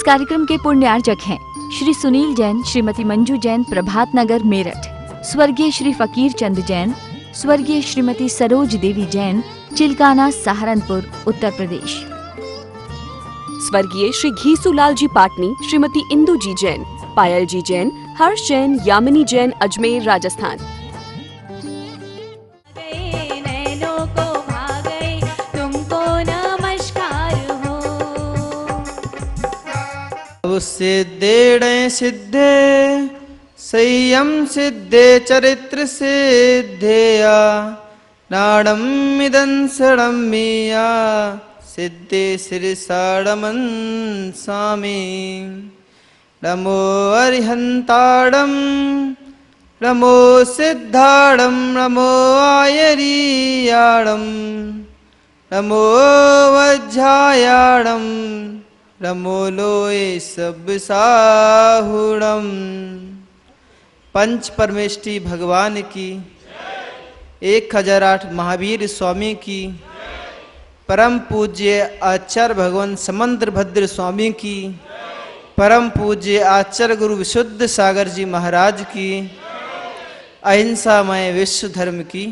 कार्यक्रम के पुण्यार्चक हैं श्री सुनील जैन, श्रीमती मंजू जैन, प्रभात नगर मेरठ। स्वर्गीय श्री फकीर चंद जैन, स्वर्गीय श्रीमती सरोज देवी जैन, चिलकाना, सहारनपुर, उत्तर प्रदेश। स्वर्गीय श्री घीसूलाल जी पाटनी, श्रीमती इंदू जी जैन, पायल जी जैन, हर्ष जैन, यामिनी जैन, अजमेर, राजस्थान। सिद्धेड़े सिद्धे संयम सिद्धे चरित्र सिद्धेया नाडम मिदं सडम्मिया सिद्धे सिरसाडमन सामी नमो अरिहंताडम नमो सिद्धाडम नमो आयरियाडम नमो वज्रायाडम नमो लोए सब साहुड़म। पंच परमेष्टि भगवान की, 1008 महावीर स्वामी की, परम पूज्य आचार्य भगवान समंद्र भद्र स्वामी की, परम पूज्य आचार्य गुरु विशुद्ध सागर जी महाराज की, अहिंसामय विश्व धर्म की।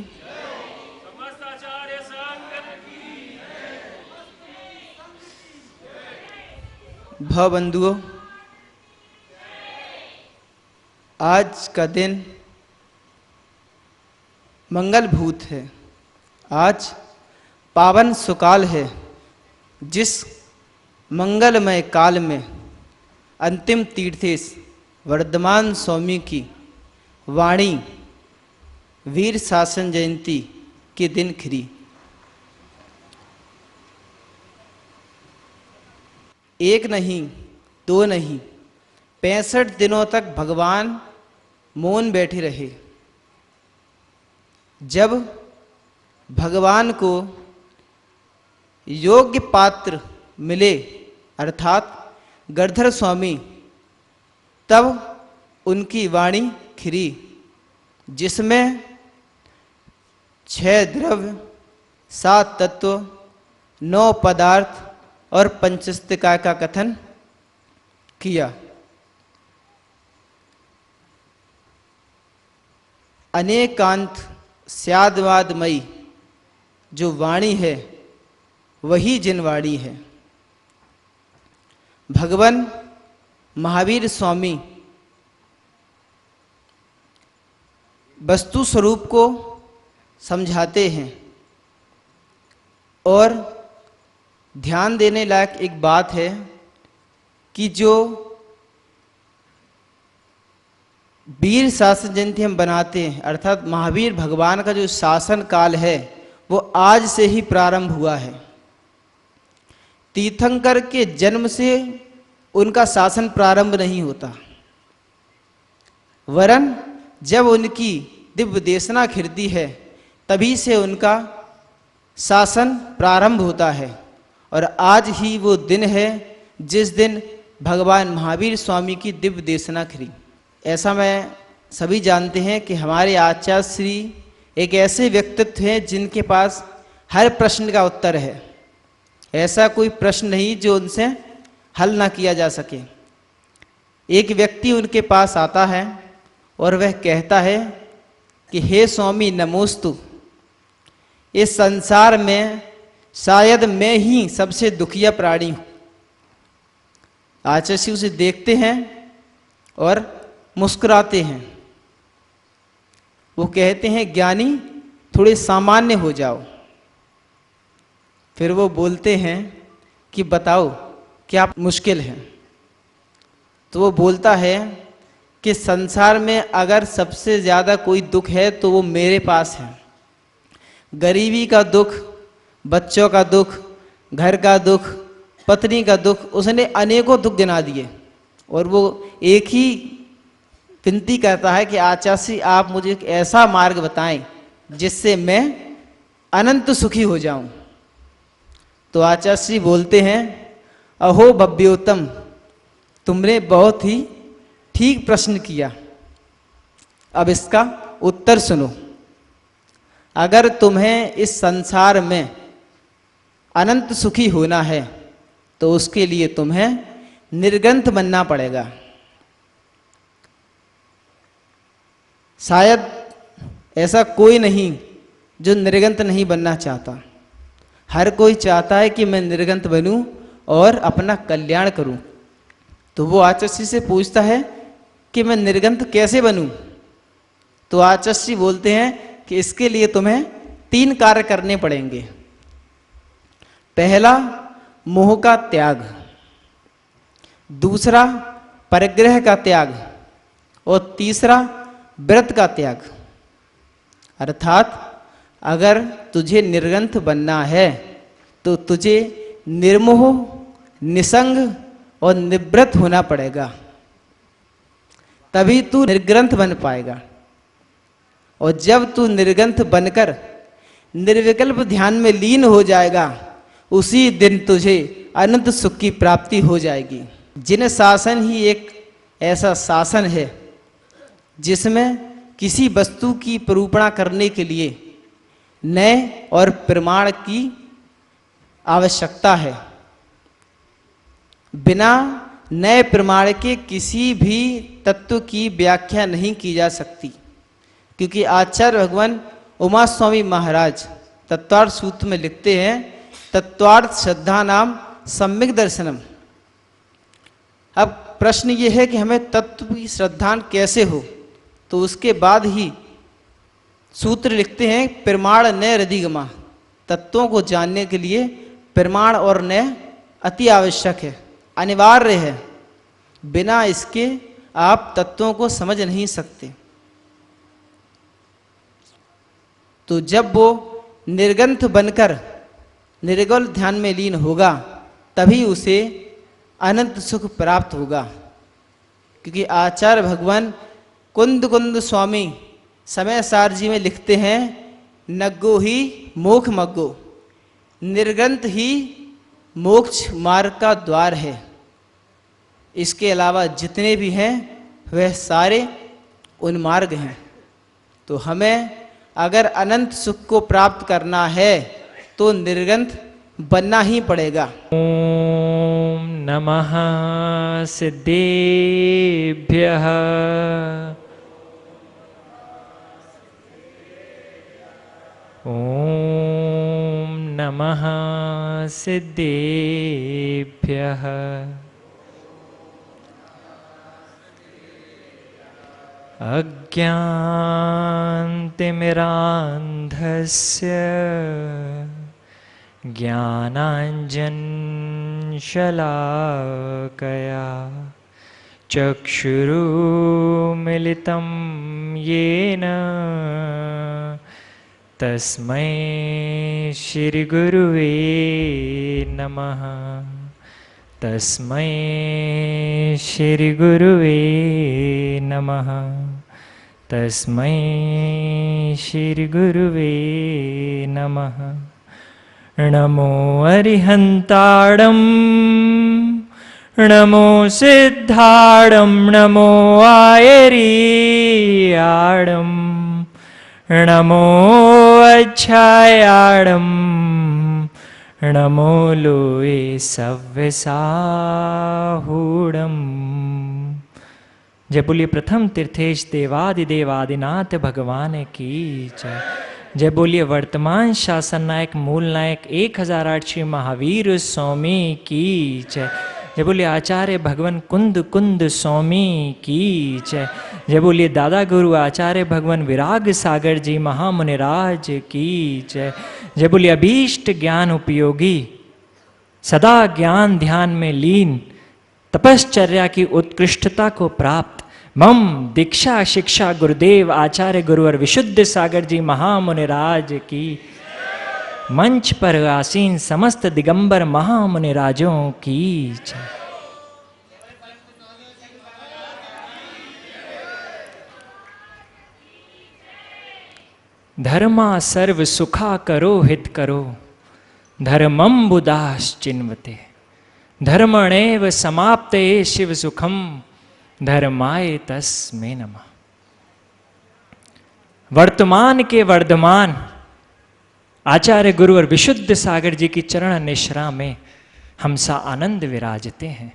भवबंधुओं, आज का दिन मंगलभूत है। आज पावन सुकाल है, जिस मंगलमय काल में अंतिम तीर्थेश वर्धमान स्वामी की वाणी वीर शासन जयंती के दिन खिरी। एक नहीं, दो नहीं, 65 दिनों तक भगवान मौन बैठे रहे। जब भगवान को योग्य पात्र मिले, अर्थात गणधर स्वामी, तब उनकी वाणी खिरी, जिसमें 6 द्रव्य, 7 तत्व, 9 पदार्थ और पंचस्तिका का कथन किया। अनेकांत स्यादवादमयी जो वाणी है, वही जिन वाणी है। भगवान महावीर स्वामी वस्तु स्वरूप को समझाते हैं, और ध्यान देने लायक एक बात है कि जो वीर शासन जयंती हम बनाते हैं, अर्थात महावीर भगवान का जो शासन काल है, वो आज से ही प्रारंभ हुआ है। तीर्थंकर के जन्म से उनका शासन प्रारंभ नहीं होता, वरन जब उनकी दिव्य देशना खिरती है, तभी से उनका शासन प्रारंभ होता है। और आज ही वो दिन है जिस दिन भगवान महावीर स्वामी की दिव्य देशना खिरी। ऐसा मैं सभी जानते हैं कि हमारे आचार्य श्री एक ऐसे व्यक्तित्व हैं जिनके पास हर प्रश्न का उत्तर है। ऐसा कोई प्रश्न नहीं जो उनसे हल ना किया जा सके। एक व्यक्ति उनके पास आता है और वह कहता है कि हे स्वामी नमोस्तु, इस संसार में शायद मैं ही सबसे दुखिया प्राणी हूं। आचार्य उसे देखते हैं और मुस्कुराते हैं। वो कहते हैं ज्ञानी थोड़े सामान्य हो जाओ। फिर वो बोलते हैं कि बताओ क्या मुश्किल है। तो वो बोलता है कि संसार में अगर सबसे ज़्यादा कोई दुख है तो वो मेरे पास है। गरीबी का दुख, बच्चों का दुख, घर का दुख, पत्नी का दुख, उसने अनेकों दुख गिना दिए। और वो एक ही विनती करता है कि आचार्य आप मुझे एक ऐसा मार्ग बताएं जिससे मैं अनंत सुखी हो जाऊं। तो आचार्य बोलते हैं, अहो भव्योत्तम, तुमने बहुत ही ठीक प्रश्न किया। अब इसका उत्तर सुनो। अगर तुम्हें इस संसार में अनंत सुखी होना है तो उसके लिए तुम्हें निर्ग्रंथ बनना पड़ेगा। शायद ऐसा कोई नहीं जो निर्ग्रंथ नहीं बनना चाहता। हर कोई चाहता है कि मैं निर्ग्रंथ बनूं और अपना कल्याण करूं। तो वो आचार्य से पूछता है कि मैं निर्ग्रंथ कैसे बनूं? तो आचार्य बोलते हैं कि इसके लिए तुम्हें 3 कार्य करने पड़ेंगे। पहला, मोह का त्याग। दूसरा, परिग्रह का त्याग। और तीसरा, व्रत का त्याग। अर्थात अगर तुझे निर्ग्रंथ बनना है तो तुझे निर्मोह, निसंग और निवृत्त होना पड़ेगा, तभी तू निर्ग्रंथ बन पाएगा। और जब तू निर्ग्रंथ बनकर निर्विकल्प ध्यान में लीन हो जाएगा, उसी दिन तुझे अनंत सुख की प्राप्ति हो जाएगी। जिन शासन ही एक ऐसा शासन है जिसमें किसी वस्तु की निरूपणा करने के लिए नए और प्रमाण की आवश्यकता है। बिना नए प्रमाण के किसी भी तत्व की व्याख्या नहीं की जा सकती, क्योंकि आचार्य भगवान उमा स्वामी महाराज तत्वार्थ सूत्र में लिखते हैं, तत्वार्थ श्रद्धा नाम सम्यक दर्शनम। अब प्रश्न ये है कि हमें तत्व की श्रद्धा कैसे हो? तो उसके बाद ही सूत्र लिखते हैं, प्रमाण नय रधिगमा। तत्वों को जानने के लिए प्रमाण और नय अति आवश्यक है, अनिवार्य है। बिना इसके आप तत्वों को समझ नहीं सकते। तो जब वो निर्ग्रंथ बनकर निर्गुण ध्यान में लीन होगा, तभी उसे अनंत सुख प्राप्त होगा। क्योंकि आचार्य भगवान कुंद कुंद स्वामी समय सार जी में लिखते हैं, नग्गो ही मोक्ष मग्गो, निर्ग्रंथ ही मोक्ष मार्ग का द्वार है। इसके अलावा जितने भी हैं वह सारे उन्मार्ग हैं। तो हमें अगर अनंत सुख को प्राप्त करना है तो निर्ग्रंथ बनना ही पड़ेगा। ओम नमः सिद्धेभ्यः। ओम नमः सिद्धेभ्यः। अज्ञानतिमिरान्धस्य ज्ञानाञ्जनशलाकया चक्षुरुन्मीलितं येन तस्मै श्रीगुरुवे नमः। तस्मै श्रीगुरुवे नमः। तस्मै श्रीगुरुवे नमः। नमो अरिहन्ताणं नमो सिद्धाणं नमो आयर्याणं नमो अच्छायाणं नमो लोये सव्यसाहूणम्। जय बोलिए प्रथम तीर्थेश देवादिदेवादिनाथ भगवान की जय। जय बोलिए वर्तमान शासन नायक मूल नायक 1008 श्री महावीर स्वामी की जय। जय बोलिए आचार्य भगवान कुंद कुंद स्वामी की जय। जय बोलिए दादा गुरु आचार्य भगवान विराग सागर जी महामुनिराज की जय। जय बोलिए अभीष्ट ज्ञान उपयोगी सदा ज्ञान ध्यान में लीन तपश्चर्या की उत्कृष्टता को प्राप्त मम दीक्षा शिक्षा गुरुदेव आचार्य गुरुवर विशुद्ध सागर जी महामुनिराज की। मंच पर आसीन समस्त दिगंबर महामुनिराजों की जय। धर्मा सर्व सुखा करो हित करो धर्मम बुधास चिन्वते धर्मणेव समाप्ते शिव सुखम धर्माय तस्मै नमः। वर्तमान के वर्धमान आचार्य गुरु और विशुद्ध सागर जी की चरण निश्रा में हम सा आनंद विराजते हैं।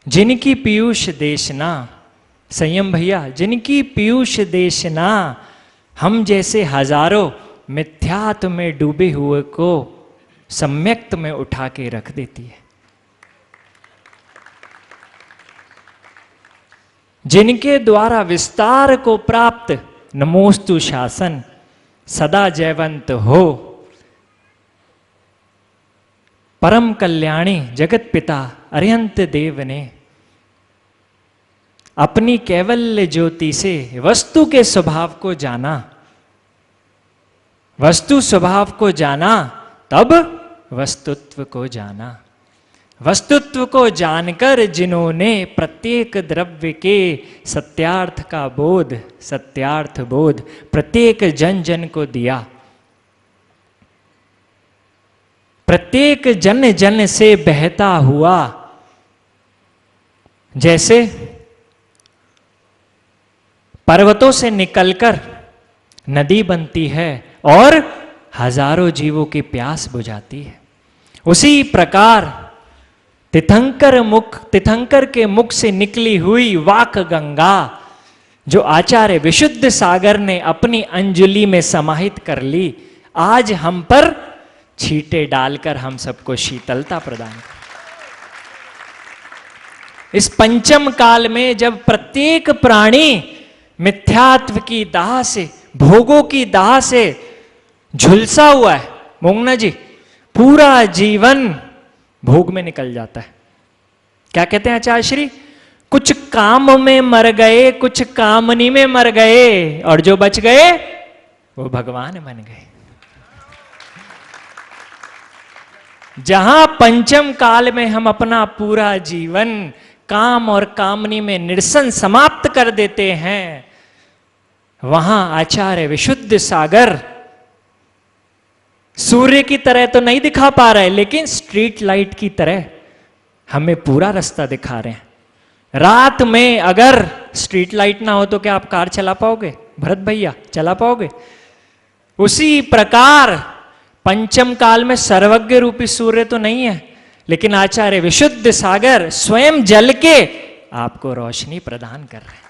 जिनकी पीयूष देशना, संयम भैया, जिनकी पीयूष देशना हम जैसे हजारों मिथ्यात्व में डूबे हुए को सम्यक्त में उठा के रख देती है। जिनके द्वारा विस्तार को प्राप्त नमोस्तु शासन सदा जयवंत हो, परम कल्याणी जगत पिता अरिहंत देव ने अपनी कैवल्य ज्योति से वस्तु के स्वभाव को जाना, वस्तु स्वभाव को जाना तब वस्तुत्व को जाना। वस्तुत्व को जानकर जिन्होंने प्रत्येक द्रव्य के सत्यार्थ का बोध, सत्यार्थ बोध प्रत्येक जन जन को दिया, प्रत्येक जन जन से बहता हुआ, जैसे पर्वतों से निकलकर नदी बनती है और हजारों जीवों की प्यास बुझाती है, उसी प्रकार तीर्थंकर के मुख से निकली हुई वाक गंगा जो आचार्य विशुद्ध सागर ने अपनी अंजलि में समाहित कर ली, आज हम पर छींटे डालकर हम सबको शीतलता प्रदान कर। इस पंचम काल में जब प्रत्येक प्राणी मिथ्यात्व की दाह से, भोगों की दाह से झुलसा हुआ है, मोंगना जी, पूरा जीवन भोग में निकल जाता है। क्या कहते हैं आचार्य श्री, कुछ काम में मर गए, कुछ कामनी में मर गए, और जो बच गए वो भगवान बन गए। जहां पंचम काल में हम अपना पूरा जीवन काम और कामनी में निरसन समाप्त कर देते हैं, वहां आचार्य विशुद्ध सागर सूर्य की तरह तो नहीं दिखा पा रहे, लेकिन स्ट्रीट लाइट की तरह हमें पूरा रास्ता दिखा रहे हैं। रात में अगर स्ट्रीट लाइट ना हो तो क्या आप कार चला पाओगे? भरत भैया, चला पाओगे? उसी प्रकार पंचम काल में सर्वज्ञ रूपी सूर्य तो नहीं है, लेकिन आचार्य विशुद्ध सागर स्वयं जल के आपको रोशनी प्रदान कर रहे हैं।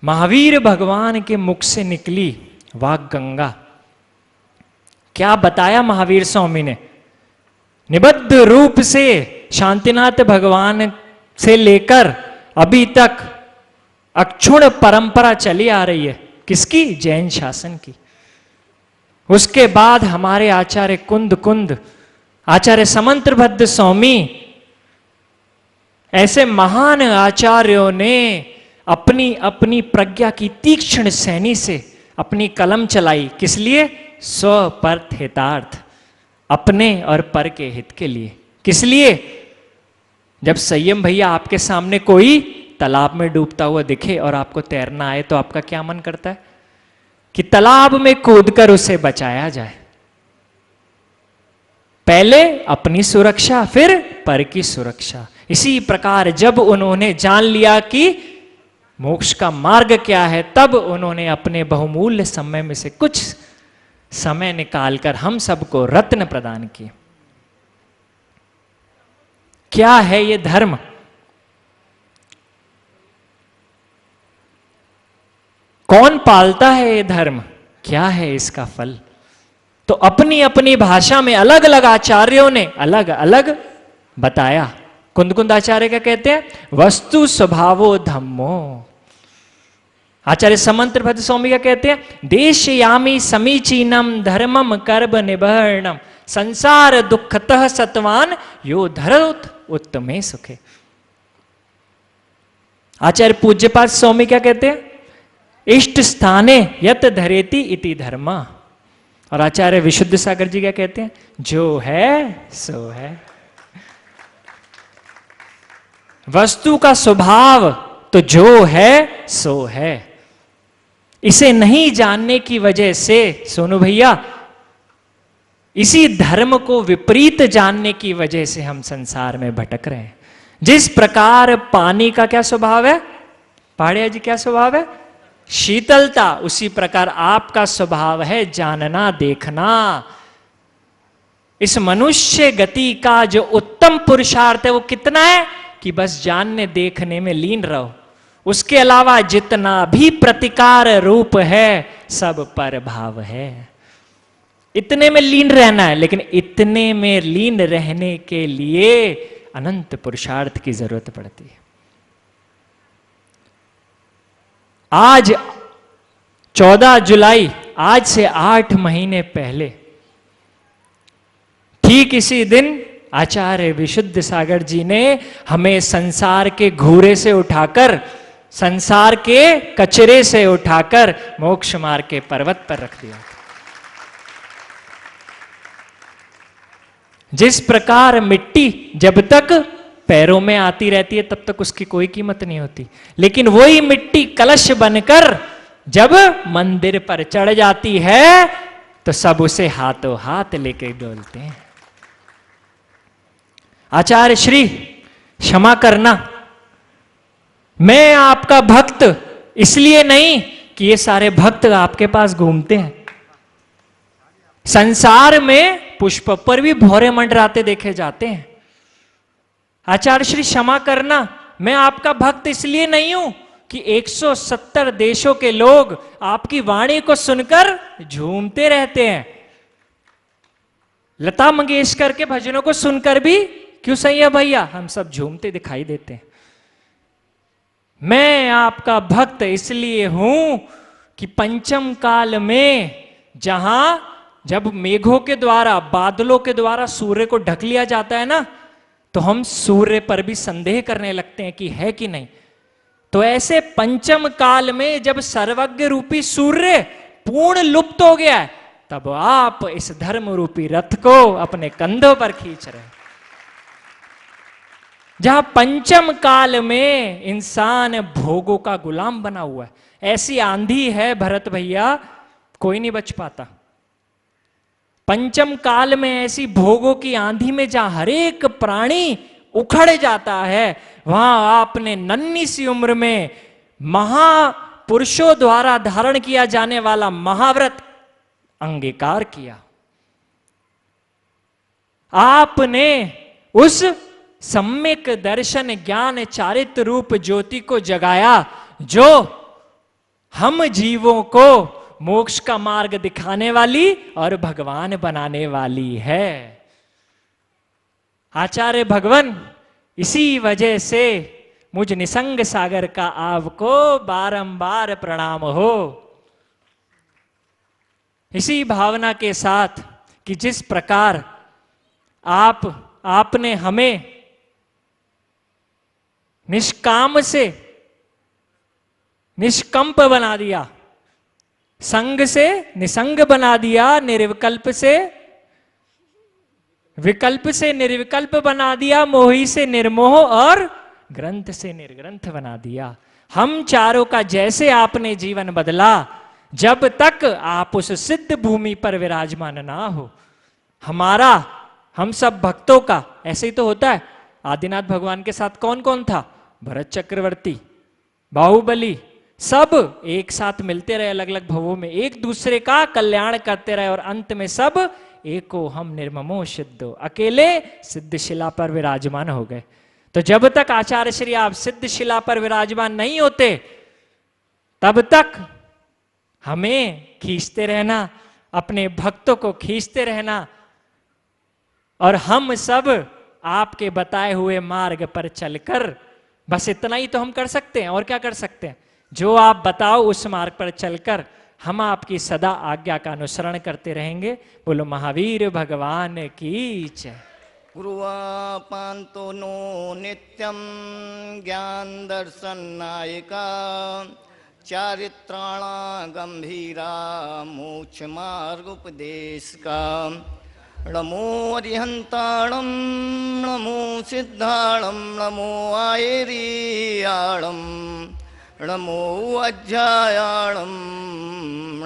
महावीर भगवान के मुख से निकली वाक गंगा, क्या बताया महावीर स्वामी ने? निबद्ध रूप से शांतिनाथ भगवान से लेकर अभी तक अक्षुण परंपरा चली आ रही है। किसकी? जैन शासन की। उसके बाद हमारे आचार्य कुंद आचार्य समंत्रभद्र स्वामी, ऐसे महान आचार्यों ने अपनी अपनी प्रज्ञा की तीक्ष्ण सैनी से अपनी कलम चलाई। किस लिए? स्व परथ हितार्थ, अपने और पर के हित के लिए। किस लिए? जब संयम भैया आपके सामने कोई तालाब में डूबता हुआ दिखे और आपको तैरना आए, तो आपका क्या मन करता है? कि तालाब में कूदकर उसे बचाया जाए। पहले अपनी सुरक्षा, फिर पर की सुरक्षा। इसी प्रकार जब उन्होंने जान लिया कि मोक्ष का मार्ग क्या है, तब उन्होंने अपने बहुमूल्य समय में से कुछ समय निकालकर हम सबको रत्न प्रदान किए। क्या है ये धर्म? कौन पालता है ये धर्म? क्या है इसका फल? तो अपनी अपनी भाषा में अलग अलग आचार्यों ने अलग अलग बताया। कुंद आचार्य क्या कहते हैं? वस्तु स्वभावो धम्मो। आचार्य समंत्रभद्र स्वामी क्या कहते हैं? देशयामी समीचीनम धर्मम कर्म निबर्णम संसार दुखतः सत्वान यो धरोत उत्तमे सुखे। आचार्य पूज्यपाद स्वामी क्या कहते हैं? इष्ट स्थाने यत धरेति इति धर्मा। और आचार्य विशुद्ध सागर जी क्या कहते हैं? जो है सो है। वस्तु का स्वभाव तो जो है सो है। इसे नहीं जानने की वजह से सोनू भैया, इसी धर्म को विपरीत जानने की वजह से हम संसार में भटक रहे हैं। जिस प्रकार पानी का क्या स्वभाव है? पहाड़िया जी क्या स्वभाव है? शीतलता। उसी प्रकार आपका स्वभाव है जानना, देखना। इस मनुष्य गति का जो उत्तम पुरुषार्थ है वो कितना है कि बस जानने देखने में लीन रहो, उसके अलावा जितना भी प्रतिकार रूप है सब पर भाव है। इतने में लीन रहना है, लेकिन इतने में लीन रहने के लिए अनंत पुरुषार्थ की जरूरत पड़ती है। आज 14 जुलाई, आज से 8 महीने पहले ठीक इसी दिन आचार्य विशुद्ध सागर जी ने हमें संसार के घूरे से उठाकर, संसार के कचरे से उठाकर मोक्ष मार्ग के पर्वत पर रख दिया। जिस प्रकार मिट्टी जब तक पैरों में आती रहती है तब तक उसकी कोई कीमत नहीं होती, लेकिन वही मिट्टी कलश बनकर जब मंदिर पर चढ़ जाती है तो सब उसे हाथों हाथ लेके डोलते हैं। आचार्य श्री क्षमा करना, मैं आपका भक्त इसलिए नहीं कि ये सारे भक्त आपके पास घूमते हैं। संसार में पुष्प पर भी भौरे मंडराते देखे जाते हैं। आचार्य श्री क्षमा करना, मैं आपका भक्त इसलिए नहीं हूं कि 170 देशों के लोग आपकी वाणी को सुनकर झूमते रहते हैं। लता मंगेशकर के भजनों को सुनकर भी क्यों सही है भैया, हम सब झूमते दिखाई देते हैं। मैं आपका भक्त इसलिए हूं कि पंचम काल में जहां जब मेघों के द्वारा, बादलों के द्वारा सूर्य को ढक लिया जाता है ना, तो हम सूर्य पर भी संदेह करने लगते हैं कि है कि नहीं। तो ऐसे पंचम काल में जब सर्वज्ञ रूपी सूर्य पूर्ण लुप्त हो गया है, तब आप इस धर्म रूपी रथ को अपने कंधों पर खींच रहे हैं। जहां पंचम काल में इंसान भोगों का गुलाम बना हुआ है, ऐसी आंधी है भरत भैया, कोई नहीं बच पाता। पंचम काल में ऐसी भोगों की आंधी में जहां हर एक प्राणी उखड़ जाता है, वहां आपने नन्ही सी उम्र में महापुरुषों द्वारा धारण किया जाने वाला महाव्रत अंगीकार किया। आपने उस सम्यक दर्शन ज्ञान चारित्र रूप ज्योति को जगाया जो हम जीवों को मोक्ष का मार्ग दिखाने वाली और भगवान बनाने वाली है। आचार्य भगवान, इसी वजह से मुझ निसंग सागर का आपको बारंबार प्रणाम हो। इसी भावना के साथ कि जिस प्रकार आपने हमें निष्काम से निष्कंप बना दिया, संग से निसंग बना दिया, निर्विकल्प से विकल्प से निर्विकल्प बना दिया, मोही से निर्मोह और ग्रंथ से निर्ग्रंथ बना दिया। हम चारों का जैसे आपने जीवन बदला, जब तक आप उस सिद्ध भूमि पर विराजमान ना हो, हमारा, हम सब भक्तों का ऐसे ही तो होता है। आदिनाथ भगवान के साथ कौन कौन था? भरत चक्रवर्ती, बाहुबली, सब एक साथ मिलते रहे अलग अलग भवों में, एक दूसरे का कल्याण करते रहे और अंत में सब एको हम निर्ममो सिद्धो, अकेले सिद्ध शिला पर विराजमान हो गए। तो जब तक आचार्य श्री आप सिद्ध शिला पर विराजमान नहीं होते, तब तक हमें खींचते रहना, अपने भक्तों को खींचते रहना, और हम सब आपके बताए हुए मार्ग पर चलकर, बस इतना ही तो हम कर सकते हैं। और क्या कर सकते हैं? जो आप बताओ उस मार्ग पर चलकर हम आपकी सदा आज्ञा का अनुसरण करते रहेंगे। बोलो महावीर भगवान की जय। गुरुवापान्तो नो नित्यं ज्ञान दर्शन नायिका चारित्राणा गंभीरा मोक्ष मार्ग उपदेश का। नमो अरिहंताणं नमो सिद्धाणं नमो आयरियाणं नमो अध्यायाणं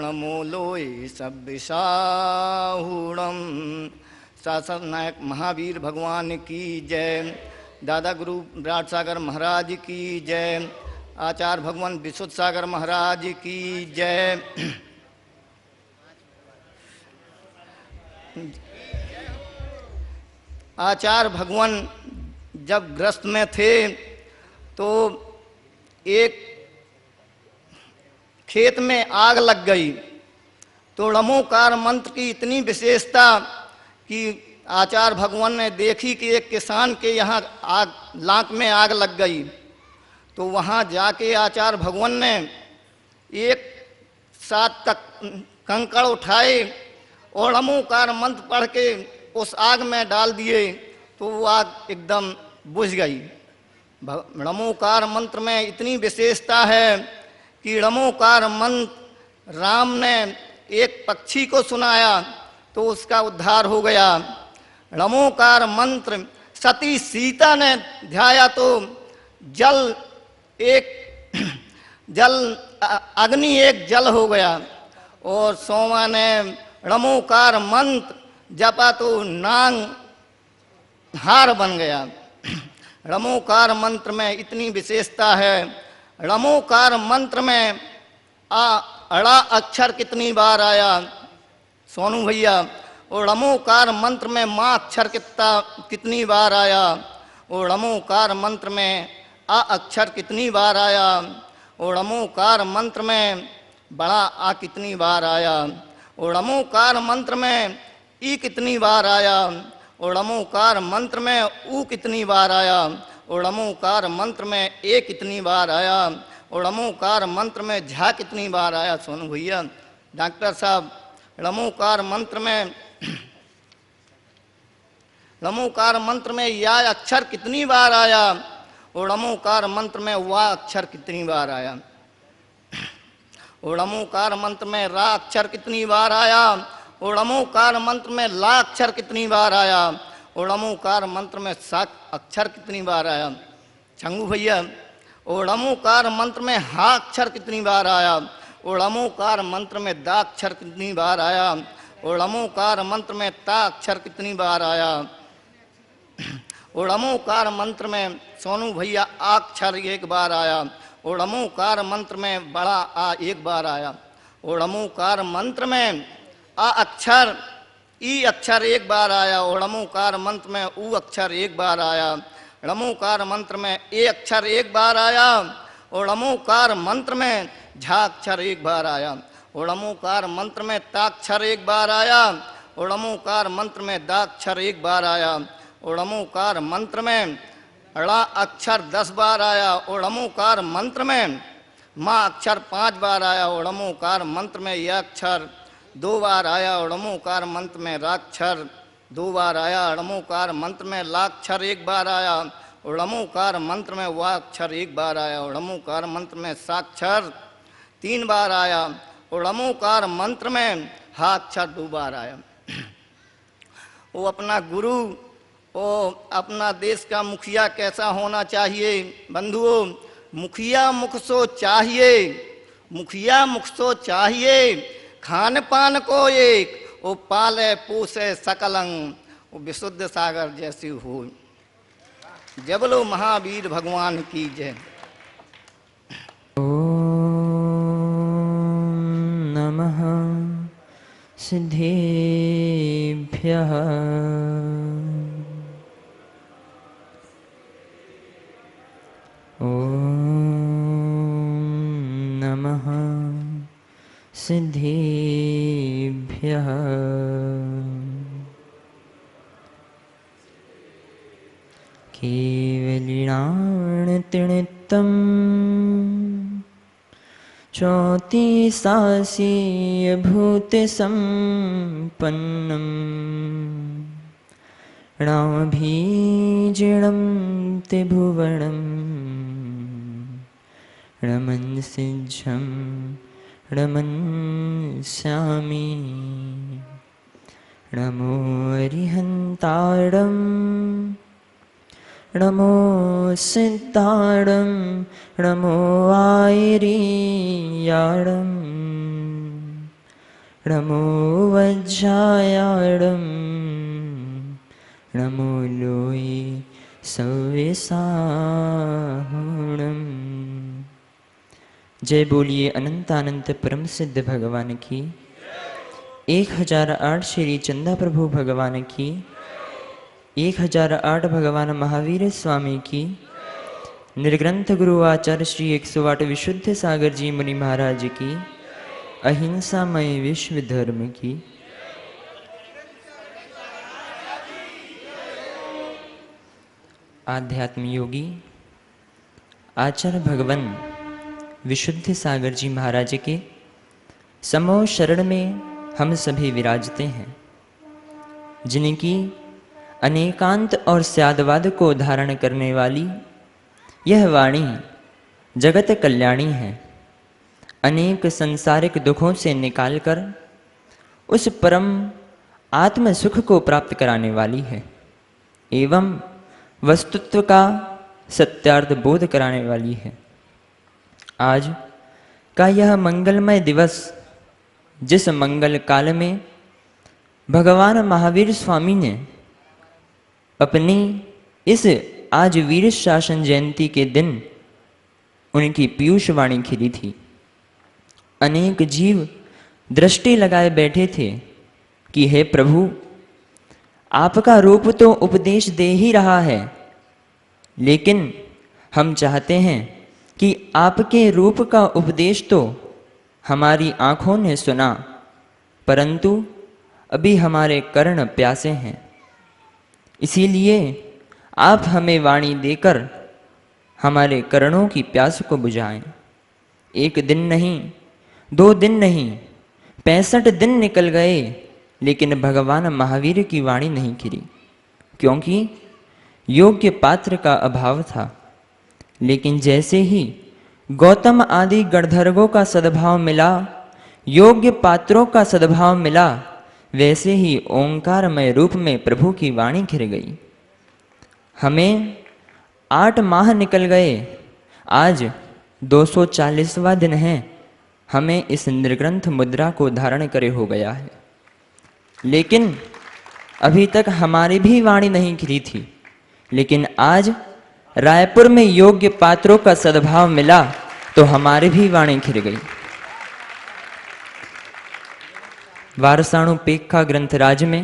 नमो लोय सब्बिसाहुणं। शासन नायक महावीर भगवान की जय। दादा गुरु विराट सागर महाराज की जय। आचार्य भगवान विशुद्ध सागर महाराज की जय। आचार्य भगवान जब ग्रस्त में थे तो एक खेत में आग लग गई। तो णमोकार मंत्र की इतनी विशेषता कि आचार्य भगवान ने देखी कि एक किसान के यहाँ आग लांक में आग लग गई। तो वहाँ जाके आचार्य भगवान ने एक साथ तक कंकड़ उठाए और णमोकार मंत्र पढ़ के उस आग में डाल दिए तो वो आग एकदम बुझ गई। णमोकार मंत्र में इतनी विशेषता है कि णमोकार मंत्र राम ने एक पक्षी को सुनाया तो उसका उद्धार हो गया। णमोकार मंत्र सती सीता ने ध्याया तो अग्नि एक जल हो गया। और सोमा ने णमोकार मंत्र जपा तो नांग हार बन गया। णमोकार मंत्र में इतनी विशेषता है। णमोकार मंत्र में अड़ा अक्षर कितनी बार आया सोनू भैया? और णमोकार मंत्र में माँ अक्षर कितनी बार आया? और णमोकार मंत्र में आ अक्षर कितनी बार आया? और णमोकार मंत्र में बड़ा आ कितनी बार आया? और णमोकार मंत्र में ई कितनी बार आया? और णमोकार मंत्र में ऊ कितनी बार आया? और णमोकार मंत्र में ए कितनी बार आया? और णमोकार मंत्र में झा कितनी बार आया सोनू भैया? डॉक्टर साहब, णमोकार मंत्र में या अक्षर कितनी बार आया? और णमोकार मंत्र में वा अक्षर कितनी बार आया? और णमोकार मंत्र में रा अक्षर कितनी बार आया? और णमोकार मंत्र में ला अक्षर कितनी बार आया? और णमोकार मंत्र में सा अक्षर कितनी बार आया छंगू भैया? और णमोकार मंत्र में हा अक्षर कितनी बार आया? और णमोकार मंत्र में दा अक्षर कितनी बार आया? और णमोकार मंत्र में ता अक्षर कितनी बार आया? और णमोकार मंत्र में सोनू भैया आ अक्षर एक बार आया। और णमोकार मंत्र में बड़ा आ एक बार आया। और णमोकार मंत्र में आ अक्षर ई अक्षर एक बार आया। और णमोकार मंत्र में ऊ अक्षर एक बार आया। णमोकार मंत्र में ए अक्षर एक बार आया। और णमोकार मंत्र में झा अक्षर एक बार आया। और णमोकार मंत्र में ता अक्षर एक बार आया। और णमोकार मंत्र में दा अक्षर एक बार आया। और णमोकार मंत्र में ड़ा अक्षर 10 बार आया। और णमोकार मंत्र में माँ अक्षर 5 बार आया। और णमोकार मंत्र में यह अक्षर 2 बार आया। और णमोकार मंत्र में रा अक्षर 2 बार आया। णमोकार मंत्र में ला अक्षर 1 बार आया। और णमोकार मंत्र में वा अक्षर 1 बार आया। और णमोकार मंत्र में सा अक्षर 3 बार आया। और णमोकार मंत्र में हा अक्षर 2 बार आया। वो अपना गुरु, वो अपना देश का मुखिया कैसा होना चाहिए बंधुओं? मुखिया मुख सो चाहिए, मुखिया मुख सो चाहिए, खान पान को एक, वो पाले पोसे सकलंग, वो विशुद्ध सागर जैसी हो। जय बोलो महावीर भगवान की जय। ओम नमः सिद्धेभ्यः। ओम नमः सिद्धेभ्यः। केवलिणाणतिणितं चौतीसासीय भूतसम्पन्नं णाभीजिणं त्रिभुवनं रमन्सिद्धं रमन्स्यामि। नमो अरिहन्तारं नमो सिद्धारं नमो आयरीयारं नमो वज्रायारं नमो लोये सव्यसाहुणम्। जय बोलिए अनंतानंत परम सिद्ध भगवान की। 1008 श्री चंदा प्रभु भगवान की। 1008 भगवान महावीर स्वामी की, निर्ग्रंथ गुरु आचार्य श्री 108 विशुद्ध सागर जी मुनि महाराज की, अहिंसामय विश्व धर्म की। आध्यात्म योगी आचार्य भगवान विशुद्ध सागर जी महाराज के समो शरण में हम सभी विराजते हैं, जिनकी अनेकांत और स्यादवाद को धारण करने वाली यह वाणी जगत कल्याणी है। अनेक संसारिक दुखों से निकालकर उस परम आत्म सुख को प्राप्त कराने वाली है एवं वस्तुत्व का सत्यार्थ बोध कराने वाली है। आज का यह मंगलमय दिवस, जिस मंगल काल में भगवान महावीर स्वामी ने अपनी इस आज वीर शासन जयंती के दिन उनकी पीयूष वाणी खिली थी, अनेक जीव दृष्टि लगाए बैठे थे कि हे प्रभु, आपका रूप तो उपदेश दे ही रहा है, लेकिन हम चाहते हैं कि आपके रूप का उपदेश तो हमारी आँखों ने सुना, परंतु अभी हमारे कर्ण प्यासे हैं। इसीलिए आप हमें वाणी देकर हमारे कर्णों की प्यास को बुझाएं। एक दिन नहीं, 2 दिन नहीं, 65 दिन निकल गए, लेकिन भगवान महावीर की वाणी नहीं खिली, क्योंकि योग्य पात्र का अभाव था। लेकिन जैसे ही गौतम आदि गणधर्गों का सद्भाव मिला, योग्य पात्रों का सद्भाव मिला, वैसे ही ओंकारमय रूप में प्रभु की वाणी खिल गई। हमें 8 माह निकल गए, आज 240वां दिन है, हमें इस निर्ग्रंथ मुद्रा को धारण करे हो गया है, लेकिन अभी तक हमारी भी वाणी नहीं खिली थी। लेकिन आज रायपुर में योग्य पात्रों का सद्भाव मिला तो हमारी भी वाणी खिल गई। वारसाणुपेक्षा ग्रंथराज में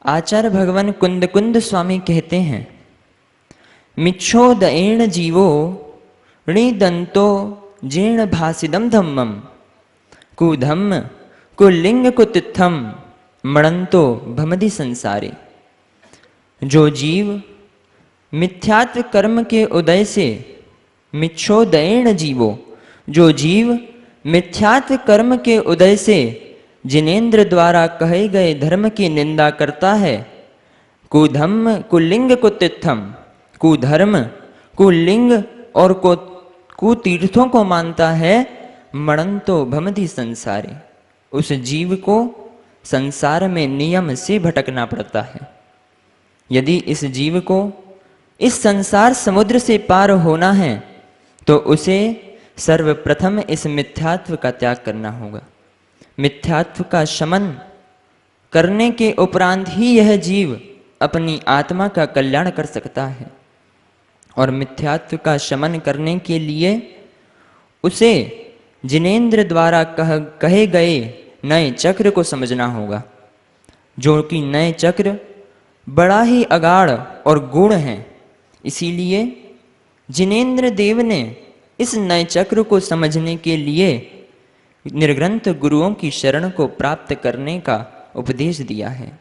आचार्य भगवान कुंद कुंद स्वामी कहते हैं, मिच्छोदयेण जीवो ऋणिदंतो जीर्ण भासिदम धम्मम कुधम्म कुलिंग कुतित्थम मणंतो भमदि संसारे। जो जीव मिथ्यात्व कर्म के उदय से, मिच्छोदयेण जीवो, जो जीव मिथ्यात्व कर्म के उदय से जिनेन्द्र द्वारा कहे गए धर्म की निंदा करता है, कुधम्म कुलिंग कुतित्थम, कुधर्म कुलिंग और कुतीर्थों को मानता है, मणंतो भमदि संसारे, उस जीव को संसार में नियम से भटकना पड़ता है। यदि इस जीव को इस संसार समुद्र से पार होना है तो उसे सर्वप्रथम इस मिथ्यात्व का त्याग करना होगा। मिथ्यात्व का शमन करने के उपरांत ही यह जीव अपनी आत्मा का कल्याण कर सकता है। और मिथ्यात्व का शमन करने के लिए उसे जिनेन्द्र द्वारा कहे गए नए चक्र को समझना होगा, जो कि नए चक्र बड़ा ही अगाढ़ और गूढ़ है। इसीलिए जिनेन्द्र देव ने इस नए चक्र को समझने के लिए निर्ग्रंथ गुरुओं की शरण को प्राप्त करने का उपदेश दिया है।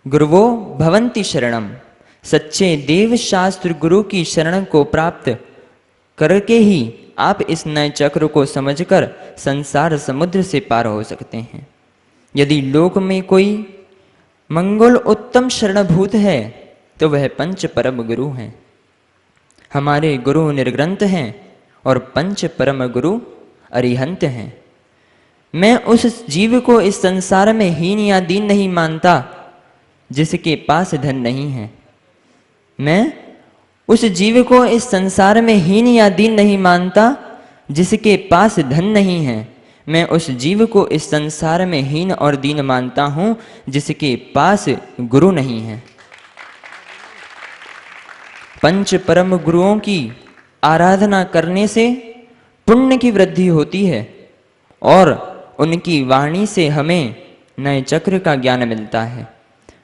गुरुवो भवन्ति शरणम, सच्चे देव शास्त्र गुरु की शरण को प्राप्त करके ही आप इस नए चक्र को समझकर संसार समुद्र से पार हो सकते हैं। यदि लोक में कोई मंगल उत्तम शरणभूत है तो वह पंच परम गुरु हैं। हमारे गुरु निर्ग्रंथ हैं और पंच परम गुरु अरिहंत हैं। मैं उस जीव को इस संसार में हीन या दीन नहीं मानता जिसके पास धन नहीं है। मैं उस जीव को इस संसार में हीन या दीन नहीं मानता जिसके पास धन नहीं है। मैं उस जीव को इस संसार में हीन और दीन मानता हूं जिसके पास गुरु नहीं है। पंच परम गुरुओं की आराधना करने से पुण्य की वृद्धि होती है और उनकी वाणी से हमें नए चक्र का ज्ञान मिलता है।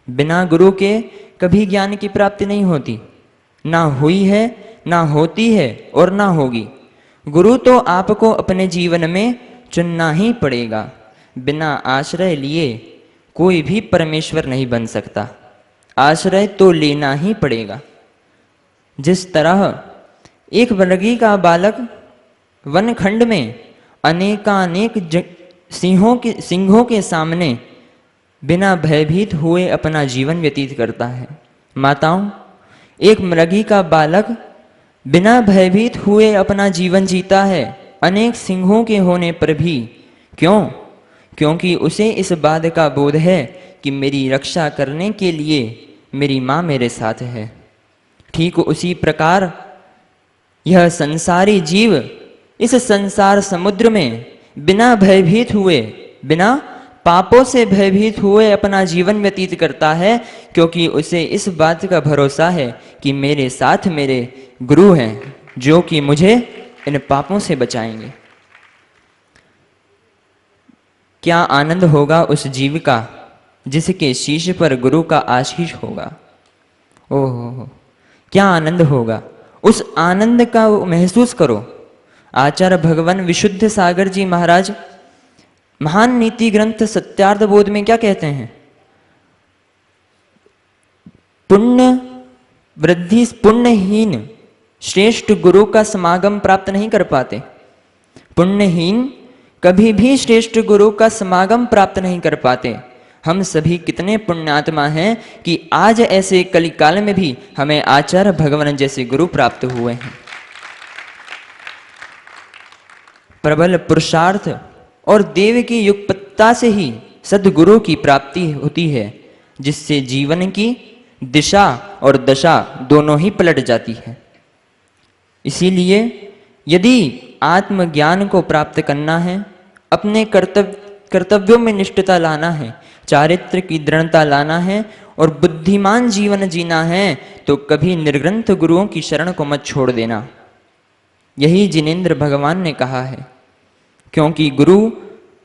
बिना गुरु के कभी ज्ञान की प्राप्ति नहीं होती, ना हुई है, ना होती है और ना होगी। गुरु तो आपको अपने जीवन में चुनना ही पड़ेगा। बिना आश्रय लिए कोई भी परमेश्वर नहीं बन सकता, आश्रय तो लेना ही पड़ेगा। जिस तरह एक वर्गी का बालक वनखंड में अनेकानेक सिंहों के सामने बिना भयभीत हुए अपना जीवन व्यतीत करता है। माताओं, एक मृगी का बालक बिना भयभीत हुए अपना जीवन जीता है, अनेक सिंहों के होने पर भी। क्यों? क्योंकि उसे इस बात का बोध है कि मेरी रक्षा करने के लिए मेरी माँ मेरे साथ है। ठीक उसी प्रकार यह संसारी जीव इस संसार समुद्र में बिना भयभीत हुए, बिना पापों से भयभीत हुए अपना जीवन व्यतीत करता है, क्योंकि उसे इस बात का भरोसा है कि मेरे साथ मेरे गुरु हैं, जो कि मुझे इन पापों से बचाएंगे। क्या आनंद होगा उस जीव का जिसके शीश पर गुरु का आशीष होगा। ओहो, क्या आनंद होगा, उस आनंद का महसूस करो। आचार्य भगवान विशुद्ध सागर जी महाराज महान नीति ग्रंथ सत्यार्थ बोध में क्या कहते हैं? पुण्यहीन श्रेष्ठ गुरु का समागम प्राप्त नहीं कर पाते। पुण्यहीन कभी भी श्रेष्ठ गुरु का समागम प्राप्त नहीं कर पाते। हम सभी कितने पुण्यात्मा हैं कि आज ऐसे कलिकाल में भी हमें आचार्य भगवान जैसे गुरु प्राप्त हुए हैं। प्रबल पुरुषार्थ और देव की युक्तता से ही सद्गुरु की प्राप्ति होती है, जिससे जीवन की दिशा और दशा दोनों ही पलट जाती है। इसीलिए यदि आत्मज्ञान को प्राप्त करना है, अपने कर्तव्यों में निष्ठता लाना है, चारित्र की दृढ़ता लाना है और बुद्धिमान जीवन जीना है, तो कभी निर्ग्रंथ गुरुओं की शरण को मत छोड़ देना। यही जिनेंद्र भगवान ने कहा है, क्योंकि गुरु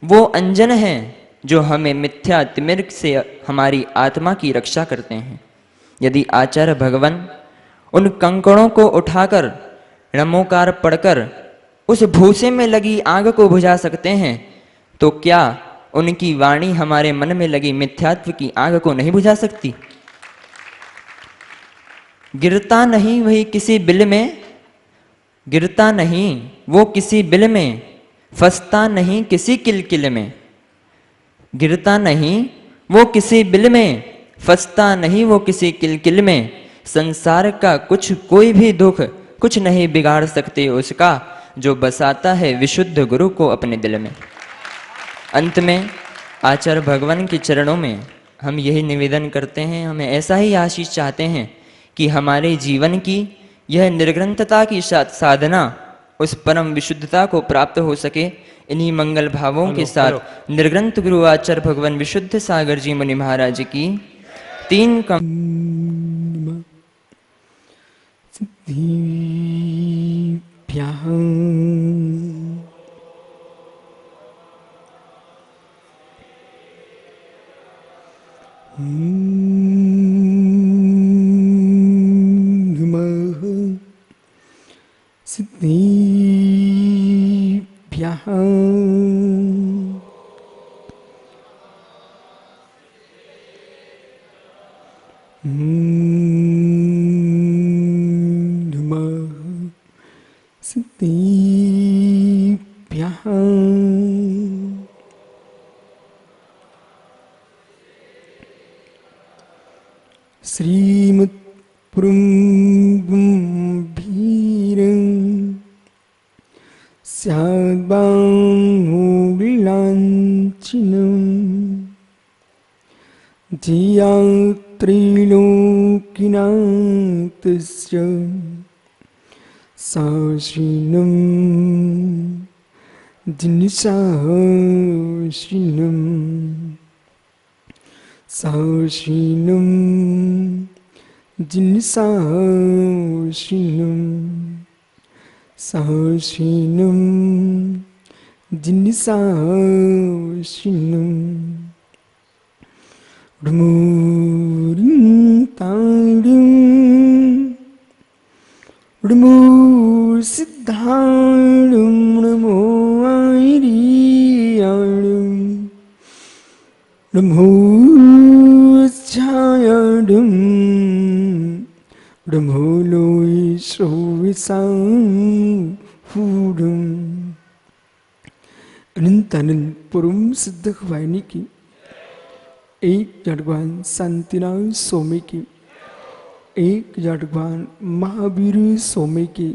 वो अंजन हैं जो हमें मिथ्या तिमिर्ग से हमारी आत्मा की रक्षा करते हैं। यदि आचार्य भगवान उन कंकड़ों को उठाकर नमोकार पढ़कर उस भूसे में लगी आग को बुझा सकते हैं, तो क्या उनकी वाणी हमारे मन में लगी मिथ्यात्व की आग को नहीं बुझा सकती? गिरता नहीं वही किसी बिल में, गिरता नहीं वो किसी बिल में, फंसता नहीं किसी किलकिल में। गिरता नहीं वो किसी बिल में, फंसता नहीं वो किसी किलकिल में। संसार का कोई भी दुख कुछ नहीं बिगाड़ सकते उसका, जो बसाता है विशुद्ध गुरु को अपने दिल में। अंत में आचार्य भगवान के चरणों में हम यही निवेदन करते हैं, हमें ऐसा ही आशीष चाहते हैं कि हमारे जीवन की यह निर्ग्रंथता की साधना उस परम विशुद्धता को प्राप्त हो सके। इन्हीं मंगल भावों के साथ निर्ग्रंथ गुरु आचार्य भगवान विशुद्ध सागर जी मुनि महाराज की 3 अनंतानंद परम सिद्ध वाहिनी की, एक भगवान शांतिनाथ स्वामी की, एक भगवान महावीर स्वामी की,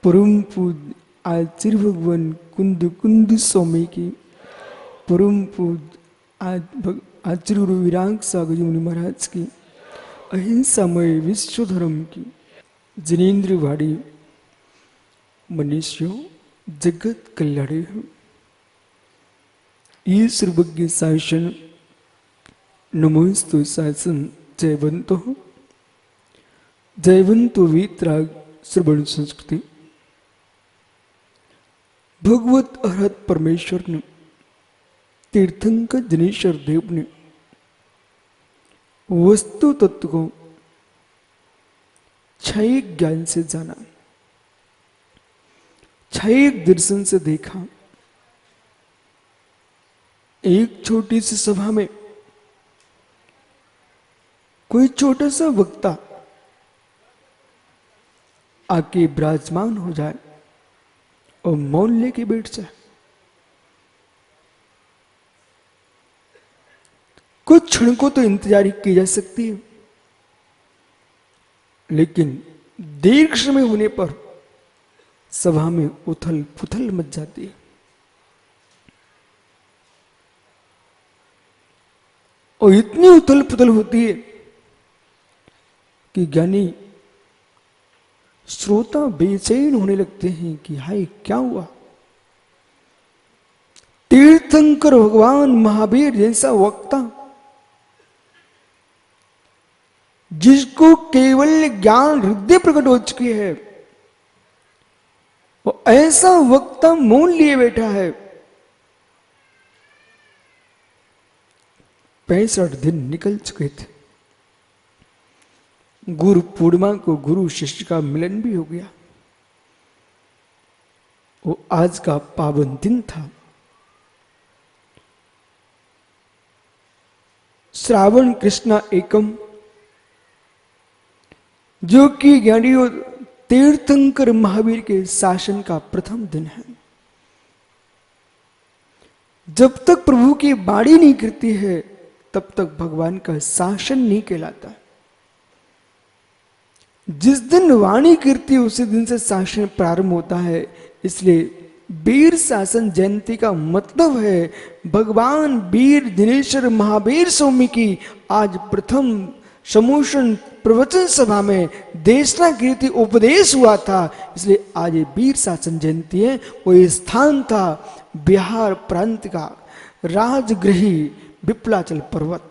परम पूज्य आचार्य भगवान कुंद कुंद स्वामी की, परम पूज्य आचार्य गुरु विराग सागर जी मुनि महाराज की, अहिंसामय विश्व धर्म की, जिनेन्द्र वाड़ी मनुष्यों जगत कल्याणी हो। ये सर्वज्ञ शासन नमोस्तु शासन जयवंतो वीतराग श्रवण संस्कृति। भगवत अरहत परमेश्वर ने, तीर्थंकर जनेश्वर देव ने वस्तु तत्व को क्षय ज्ञान से जाना, क्षय दर्शन से देखा। एक छोटी सी सभा में कोई छोटा सा वक्ता आके विराजमान हो जाए और मौन लेके बैठ जाए, कुछ क्षण को तो इंतजार की जा सकती है, लेकिन दीर्घ समय होने पर सभा में उथल पुथल मच जाती है। और इतनी उथल पुथल होती है कि ज्ञानी श्रोता बेचैन होने लगते हैं कि हाय क्या हुआ। तीर्थंकर भगवान महावीर जैसा वक्ता, जिसको केवल ज्ञान हृदय प्रकट हो चुकी है, वो ऐसा वक्ता मौन लिए बैठा है। 65 दिन निकल चुके थे। गुरु पूर्णिमा को गुरु शिष्य का मिलन भी हो गया। वो आज का पावन दिन था। श्रावण कृष्णा एकम, जो कि ज्ञानियों तीर्थंकर महावीर के शासन का प्रथम दिन है। जब तक प्रभु की वाणी नहीं करती है तब तक भगवान का शासन नहीं कहलाता। जिस दिन वाणी कीर्ति उसी दिन से शासन प्रारंभ होता है। इसलिए वीर शासन जयंती का मतलब है भगवान वीर दिनेश्वर महावीर स्वामी की आज प्रथम समूषण प्रवचन सभा में देशना कीर्ति उपदेश हुआ था। इसलिए आज ये वीर शासन जयंती है। वो ये स्थान था बिहार प्रांत का राजगृही विप्लाचल पर्वत।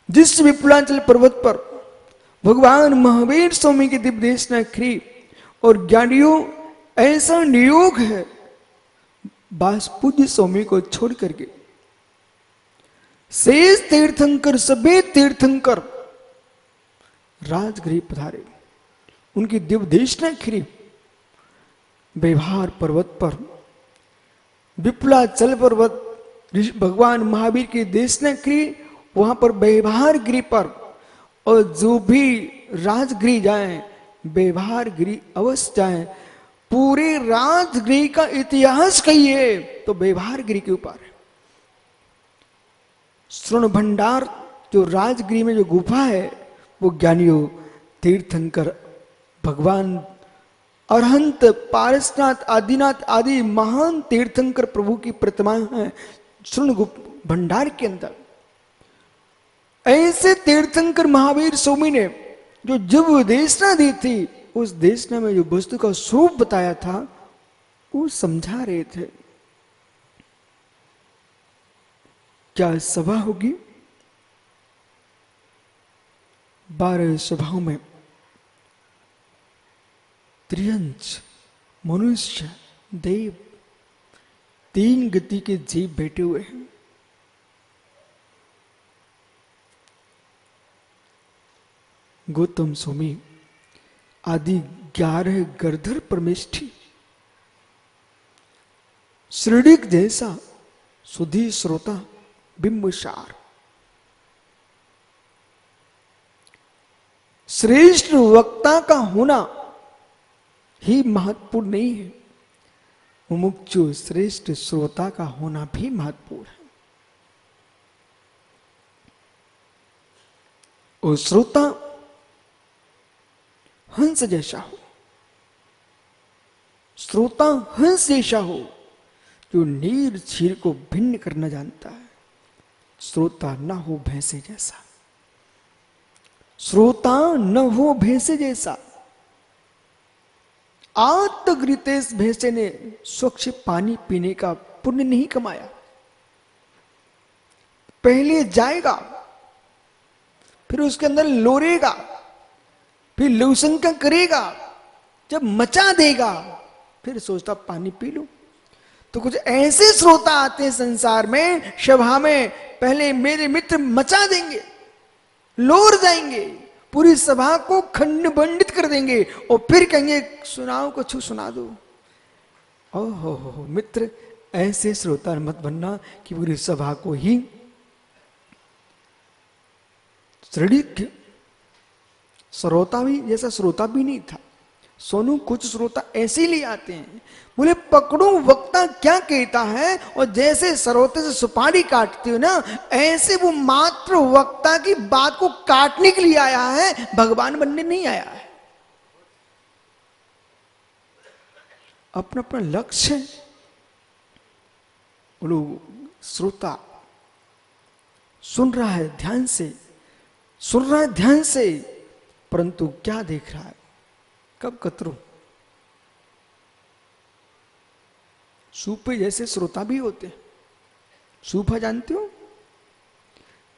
जिस विप्लाचल पर्वत पर भगवान महावीर स्वामी की दिव्य देशना खरी और ज्ञानियों ऐसा नियोग है बास पूज्य स्वामी को छोड़ करके शेष तीर्थंकर सभी तीर्थंकर राजगृह पधारे। उनकी दिव्य देशना खरी व्यवहार पर्वत पर, विप्लाचल पर्वत भगवान महावीर की देशना खरी वहां पर व्यवहार गृह पर। और जो भी राजगृह जाए व्यवहार गृह अवश्य जाए। पूरे राजगृह का इतिहास कहिए तो व्यवहार गृह के ऊपर है। स्वर्ण भंडार जो राजगृह में जो गुफा है वो ज्ञानियों तीर्थंकर भगवान अरहंत पारसनाथ आदिनाथ आदि महान तीर्थंकर प्रभु की प्रतिमाएं हैं स्वर्ण भंडार के अंदर। ऐसे तीर्थंकर महावीर स्वामी ने जो जब देशना दी थी उस देशना में जो वस्तु का स्वरूप बताया था वो समझा रहे थे। क्या सभा होगी? 12 सभाओं में त्रियंश मनुष्य देव 3 गति के जीव बैठे हुए हैं। गौतम स्वामी आदि 11 गर्धर परमेष्ठी, श्रीडिक जैसा सुधी श्रोता बिंबसार, श्रेष्ठ वक्ता का होना ही महत्वपूर्ण नहीं है, मुमुक्षु श्रेष्ठ श्रोता का होना भी महत्वपूर्ण है। और श्रोता हंस जैसा हो, श्रोता हंस जैसा हो जो नीर क्षीर को भिन्न करना जानता है। श्रोता न हो भैंसे जैसा, श्रोता न हो भैंसे जैसा। आज तक रितेश भैंसे ने स्वच्छ पानी पीने का पुण्य नहीं कमाया। पहले जाएगा, फिर उसके अंदर लोरेगा, फिर लौसंका करेगा, जब मचा देगा फिर सोचता पानी पी लूं। तो कुछ ऐसे श्रोता आते हैं संसार में, सभा में, पहले मेरे मित्र मचा देंगे, लोर जाएंगे, पूरी सभा को खंड बंडित कर देंगे और फिर कहेंगे सुनाओ कुछ सुना दो। ओहो मित्र, ऐसे श्रोता मत बनना कि पूरी सभा को ही श्रोता भी जैसा श्रोता भी नहीं था। सोनू कुछ श्रोता ऐसे ले आते हैं, बोले पकड़ो वक्ता क्या कहता है, और जैसे श्रोते से सुपारी काटते हो ना, ऐसे वो मात्र वक्ता की बात को काटने के लिए आया है, भगवान बनने नहीं आया है। अपना अपना लक्ष्य है। बोलो श्रोता सुन रहा है ध्यान से, सुन रहा है ध्यान से, परंतु क्या देख रहा है, कब कतरू। सूफे जैसे श्रोता भी होते हैं। सूफा जानते हो,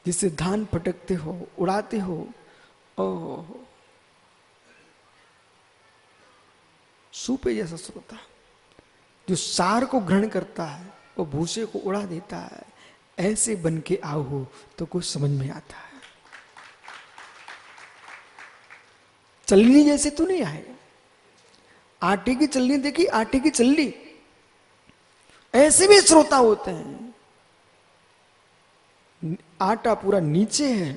जिससे धान फटकते हो, उड़ाते हो। ओह, सूफे जैसा श्रोता जो सार को ग्रहण करता है और भूसे को उड़ा देता है। ऐसे बन के आओ हो तो कुछ समझ में आता है। चलनी जैसे तो नहीं आएगा। आटे की चलनी देखी, आटे की चलनी, ऐसे भी श्रोता होते हैं। आटा पूरा नीचे है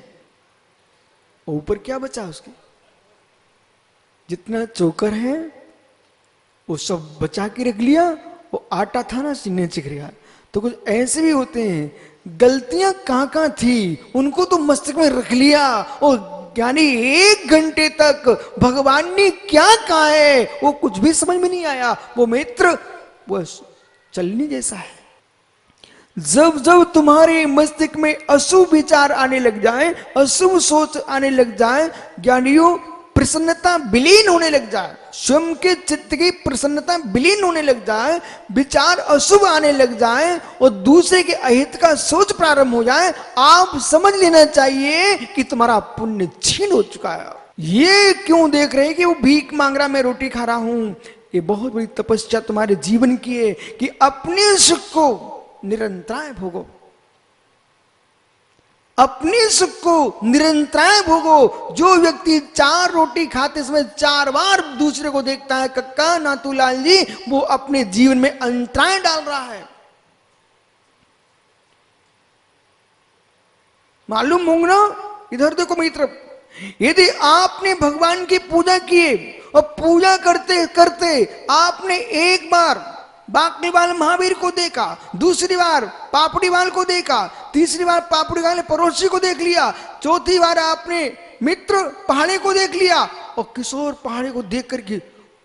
और ऊपर क्या बचा उसके, जितना चोकर है वो सब बचा के रख लिया, वो आटा था ना नीचे गिर गया। तो कुछ ऐसे भी होते हैं, गलतियां कहां कहां थी उनको तो मस्तिष्क में रख लिया, और यानी 1 घंटे तक भगवान ने क्या कहा है वो कुछ भी समझ में नहीं आया। वो मित्र बस चलनी जैसा है। जब जब तुम्हारे मस्तिष्क में अशुभ विचार आने लग जाए, अशुभ सोच आने लग जाए, ज्ञानियों प्रसन्नता विलीन होने लग जाए, स्वयं के चित्त की प्रसन्नता विलीन होने लग जाए, विचार अशुभ आने लग जाए और दूसरे के अहित का सोच प्रारंभ हो जाए, आप समझ लेना चाहिए कि तुम्हारा पुण्य छीन हो चुका है। ये क्यों देख रहे हैं कि वो भीख मांग रहा, मैं रोटी खा रहा हूं। ये बहुत बड़ी तपस्या तुम्हारे जीवन की है कि अपने सुख को निरंतर भोगो, अपने सुख को निरंतर भोगो। जो व्यक्ति 4 रोटी खाते समय 4 बार दूसरे को देखता है, कक्का नाथूलाल जी, वो अपने जीवन में अंतराय डाल रहा है। मालूम होगा ना, इधर देखो मित्र, यदि आपने भगवान की पूजा किए और पूजा करते करते आपने एक बार बाकड़ी वाले महावीर को देखा, दूसरी बार पापड़ी वाल को देखा, तीसरी बार पापड़ी वाले पड़ोसी को देख लिया, चौथी बार आपने मित्र पहाड़े को देख लिया, और किशोर पहाड़े को देख करके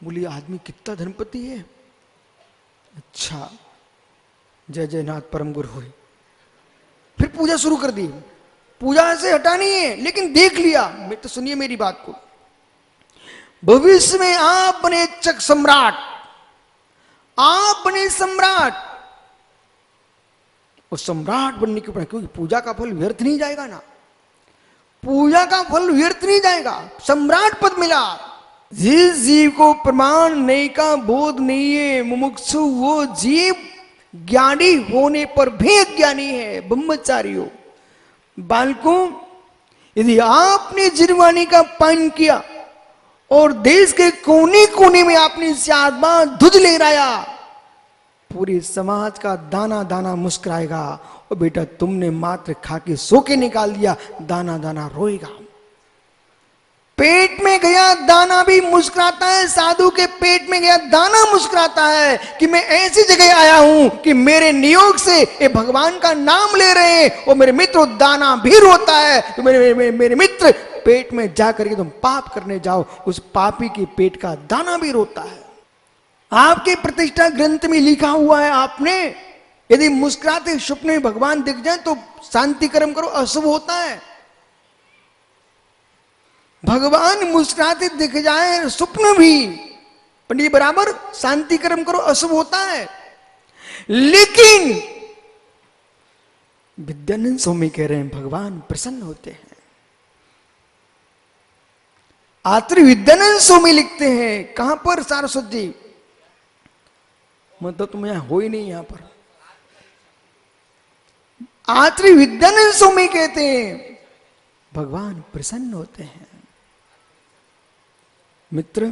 बोली आदमी कितना धनपति है। अच्छा, जय जय नाथ परम गुरु हुई। फिर पूजा शुरू कर दी। पूजा से हटानी है, लेकिन देख लिया। मित्र सुनिए मेरी बात को, भविष्य में आप बने चक सम्राट, आप बने सम्राट, और सम्राट बनने के ऊपर, क्योंकि पूजा का फल व्यर्थ नहीं जाएगा ना, पूजा का फल व्यर्थ नहीं जाएगा, सम्राट पद मिला। जिस जीव को प्रमाण नहीं का बोध नहीं है, मुमुक्षु वो जीव ज्ञानी होने पर भी अज्ञानी है। ब्रह्मचारियों, बालकों, यदि आपने जिरवानी का पान किया और देश के कोने कोने में आपने शादमा ध्वज लहराया, पूरे समाज का दाना दाना मुस्कुराएगा। और बेटा तुमने मात्र खा के सो के निकाल दिया, दाना दाना रोएगा। पेट में गया दाना भी मुस्कुराता है, साधु के पेट में गया दाना मुस्कुराता है कि मैं ऐसी जगह आया हूं कि मेरे नियोग से ये भगवान का नाम ले रहे हैं। और मेरे मित्र दाना भी रोता है तो मेरे मित्र पेट में जाकर के तुम पाप करने जाओ, उस पापी के पेट का दाना भी रोता है। आपके प्रतिष्ठा ग्रंथ में लिखा हुआ है, आपने यदि मुस्कुराते सपने में भगवान दिख जाए तो शांति कर्म करो, अशुभ होता है। भगवान मुस्कुराते दिख जाए स्वप्न भी पंडित बराबर शांति कर्म करो, अशुभ होता है। लेकिन विद्यानंद स्वामी कह रहे हैं भगवान प्रसन्न होते हैं। आत्रि विद्यानंद स्वामी लिखते हैं, कहां पर सारस्वत जी, मतलब तुम यहां हो ही नहीं, यहां पर आत्रि विद्यानंद स्वामी कहते हैं भगवान प्रसन्न होते हैं। मित्र,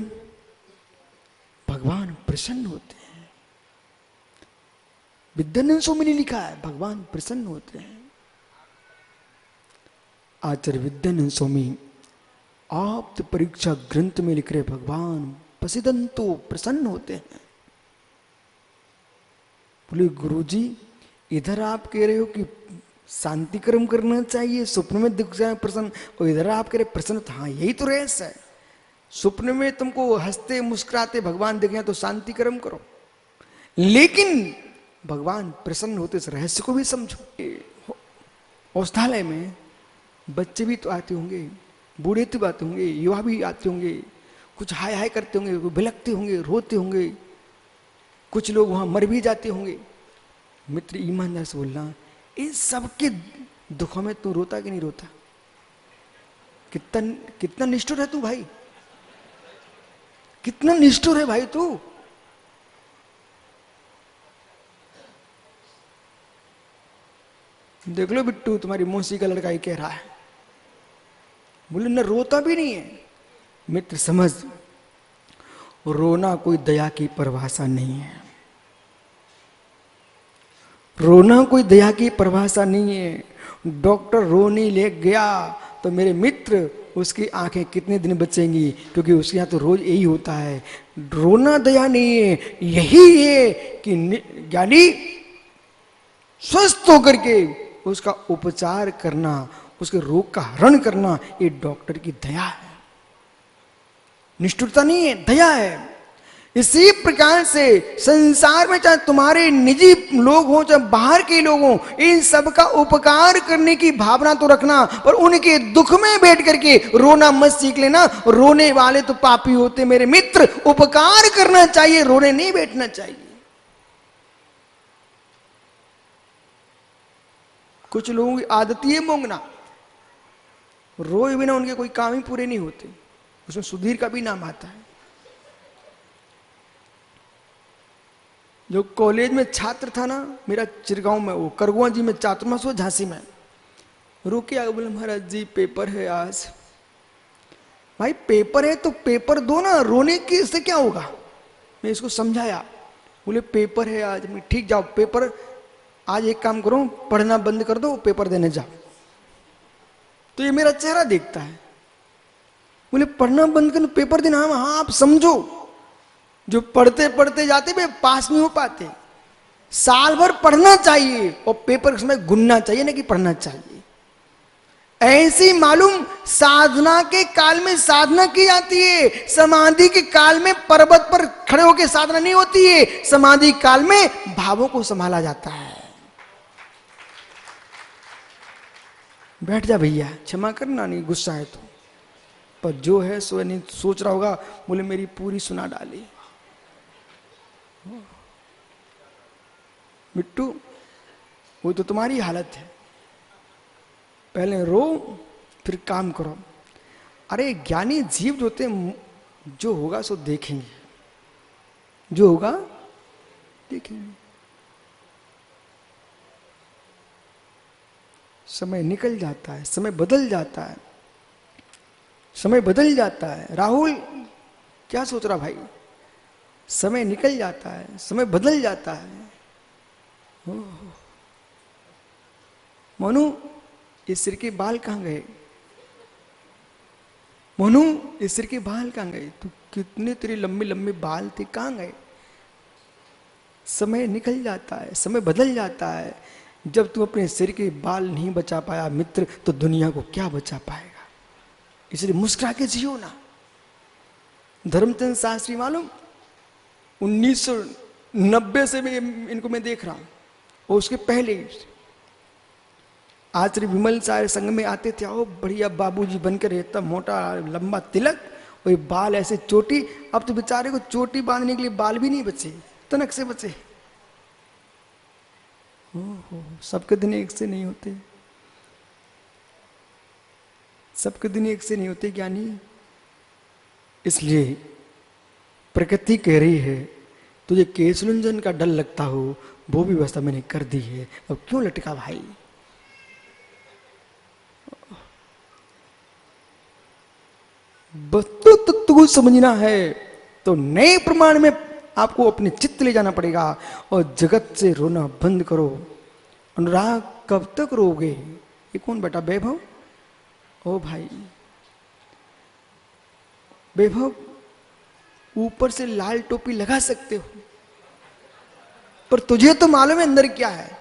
भगवान प्रसन्न होते हैं। विद्यानंद स्वामी ने लिखा है भगवान प्रसन्न होते हैं। आचार्य विद्यानंद स्वामी आप्त परीक्षा ग्रंथ में लिख रहे भगवान पसिदंतो प्रसन्न होते हैं। बोले गुरुजी, इधर आप कह रहे हो कि शांति कर्म करना चाहिए, स्वप्न में दिख जाए प्रसन्न, और इधर आप कह रहे प्रसन्न। हाँ, यही तो रहस्य है। स्वप्न में तुमको हंसते मुस्कुराते भगवान दिख जाए तो शांति कर्म करो, लेकिन भगवान प्रसन्न होते इस रहस्य को भी समझो। औषधालय में बच्चे भी तो आते होंगे, बूढ़े तो आते होंगे, युवा भी आते होंगे, कुछ हाय हाय करते होंगे, बिलखते होंगे, रोते होंगे, कुछ लोग वहां मर भी जाते होंगे। मित्र ईमानदार से बोलना, इन सबके दुखों में तू रोता कि नहीं रोता? कितना निष्ठुर है तू भाई, कितना निष्ठुर है भाई तू। देख लो बिट्टू, तुम्हारी मौसी का लड़का ही कह रहा है, बोले न रोता भी नहीं है। मित्र समझ, रोना कोई दया की परिभाषा नहीं है। रोना कोई दया की परिभाषा नहीं है। डॉक्टर रोने ले गया तो मेरे मित्र उसकी आंखें कितने दिन बचेंगी, क्योंकि उसके यहाँ तो रोज यही होता है। रोना दया नहीं है, यही है कि ज्ञानी स्वस्थ होकर के उसका उपचार करना, उसके रोग का हरण करना, ये डॉक्टर की दया है, निष्ठुरता नहीं है, दया है। इसी प्रकार से संसार में चाहे तुम्हारे निजी लोग हों चाहे बाहर के लोग हों, इन सब का उपकार करने की भावना तो रखना, पर उनके दुख में बैठ करके रोना मत सीख लेना। रोने वाले तो पापी होते मेरे मित्र, उपकार करना चाहिए, रोने नहीं बैठना चाहिए। कुछ लोगों की आदत ही है मोंगना, रोए बिना उनके कोई काम ही पूरे नहीं होते। उसमें सुधीर का भी नाम आता है। जो कॉलेज में छात्र था ना मेरा, चिरगांव में, वो करगुआ जी में चातुर्मास हुआ, झांसी में, रुके आगे बोले महाराज जी पेपर है आज। भाई पेपर है तो पेपर दो ना, रोने की इससे क्या होगा। मैं इसको समझाया, बोले पेपर है आज। मैं ठीक, जाओ पेपर, आज एक काम करो, पढ़ना बंद कर दो, पेपर देने जाओ। तो ये मेरा चेहरा देखता है, बोले पढ़ना बंद कर पेपर देना। हाँ आप समझो, जो पढ़ते पढ़ते जाते वे पास नहीं हो पाते। साल भर पढ़ना चाहिए और पेपर के समय गुनना चाहिए, ना कि पढ़ना चाहिए। ऐसी मालूम साधना के काल में साधना की जाती है, समाधि के काल में पर्वत पर खड़े होकर साधना नहीं होती है। समाधि काल में भावों को संभाला जाता है। बैठ जा भैया, क्षमा करना, नहीं गुस्सा है तो, पर जो है सो नहीं सोच रहा होगा, बोले मेरी पूरी सुना डाली। बिट्टू वो तो तुम्हारी हालत है, पहले रो फिर काम करो। अरे ज्ञानी जीव जो होते हैं, जो होगा सो देखेंगे, जो होगा देखेंगे। समय निकल जाता है, समय बदल जाता है। समय बदल जाता है। राहुल क्या सोच रहा भाई? समय निकल जाता है, समय बदल जाता है। मोनू, ये सिर के बाल कहां गए? मोनू, ये सिर के बाल कहां गए? तू कितने तेरे लंबे लंबे बाल थे, कहां गए? समय निकल जाता है, समय बदल जाता है। जब तू अपने सिर के बाल नहीं बचा पाया मित्र, तो दुनिया को क्या बचा पाएगा? इसलिए मुस्कुरा के जियो ना। धर्मचंद शास्त्री मालूम 1990 से मैं इनको मैं देख रहा हूं, और उसके पहले आचार्य विमल सारे संघ में आते थे। आओ बढ़िया बाबूजी बनकर, इतना मोटा लंबा तिलक और बाल ऐसे चोटी। अब तो बेचारे को चोटी बांधने के लिए बाल भी नहीं बचे, तनक से बचे। सबके दिन एक से नहीं होते, सबके दिन एक से नहीं होते ज्ञानी। इसलिए प्रकृति कह रही है तुझे केशलुंजन का डर लगता हो, वो भी व्यवस्था मैंने कर दी है, अब क्यों लटका भाई? वस्तु तत्व को समझना है तो नए प्रमाण में आपको अपने चित्त ले जाना पड़ेगा, और जगत से रोना बंद करो। अनुराग कब तक रोगे? ये कौन बेटा? वैभव? ओ भाई वैभव, ऊपर से लाल टोपी लगा सकते हो, पर तुझे तो मालूम है अंदर क्या है।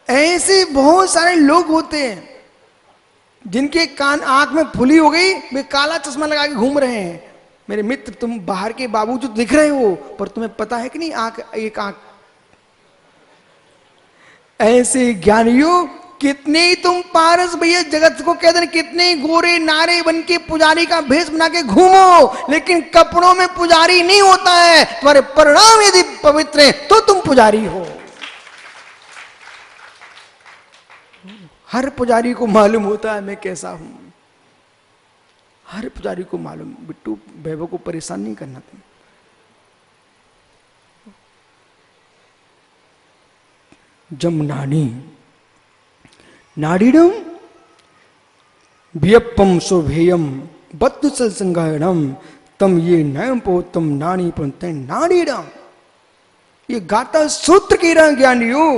ऐसे बहुत सारे लोग होते हैं जिनके कान आंख में फुली हो गई, वे काला चश्मा लगा के घूम रहे हैं। मेरे मित्र, तुम बाहर के बाबू जो दिख रहे हो, पर तुम्हें पता है कि नहीं आंख एक आंख। ऐसे ज्ञानियों कितने ही तुम पारस भैया जगत को कहते हैं, कितने गोरे नारे बन के पुजारी का भेष बना के घूमो, लेकिन कपड़ों में पुजारी नहीं होता है। तुम्हारे परिणाम यदि पवित्र है तो तुम पुजारी हो। हर पुजारी को मालूम होता है मैं कैसा हूं, हर पुजारी को मालूम। बिट्टू, वैभव को परेशान नहीं करना तुम। जम नानी नाडीडम वियप्पम शोभेयम बत्तु संगायणम तम ये नयम पोतम नानी पंत नाडीडम। ये गाता सूत्र के रहा ज्ञानियों,